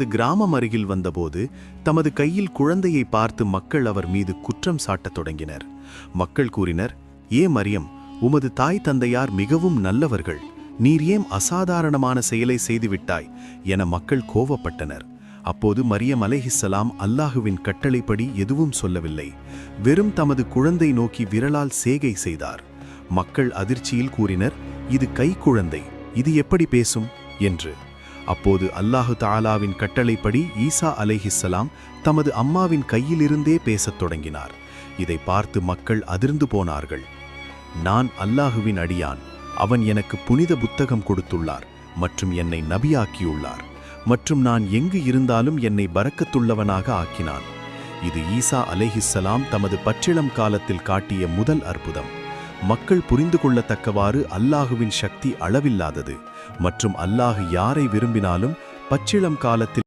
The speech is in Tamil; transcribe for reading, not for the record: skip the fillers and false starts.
கிராமம் அருகில் வந்தபோது தமது கையில் குழந்தையை பார்த்து மக்கள் அவர் மீது குற்றம் சாட்டத் தொடங்கினர். மக்கள் கூறினர், ஏ மரியம், உமது தாய் தந்தையார் மிகவும் நல்லவர்கள், நீர் ஏன் அசாதாரணமான செயலை செய்துவிட்டாய் என மக்கள் கோவப்பட்டனர். அப்போது மரியம் அலைஹிஸ்ஸலாம் அல்லாஹுவின் கட்டளைப்படி எதுவும் சொல்லவில்லை. வெறும் தமது குழந்தை நோக்கி விரலால் சேகை செய்தார். மக்கள் அதிர்ச்சியில் கூறினர், இது கைக்குழந்தை, இது எப்படி பேசும் என்று. அப்போது அல்லாஹு தஆலாவின் கட்டளைப்படி ஈசா அலைஹிஸ்ஸலாம் தமது அம்மாவின் கையிலிருந்தே பேசத் தொடங்கினார். இதை பார்த்து மக்கள் அதிர்ந்து போனார்கள். நான் அல்லாஹுவின் அடியான், அவன் எனக்கு புனித புத்தகம் கொடுத்துள்ளார் மற்றும் என்னை நபியாக்கியுள்ளார் மற்றும் நான் எங்கு இருந்தாலும் என்னை பரக்கத்துள்ளவனாக ஆக்கினான். இது ஈசா அலைஹிஸ்ஸலாம் தமது பச்சிளம் காலத்தில் காட்டிய முதல் அற்புதம். மக்கள் புரிந்து கொள்ளத்தக்கவாறு அல்லாஹுவின் சக்தி அளவில்லாதது மற்றும் அல்லாஹ் யாரை விரும்பினாலும் பச்சிளம் காலத்தில்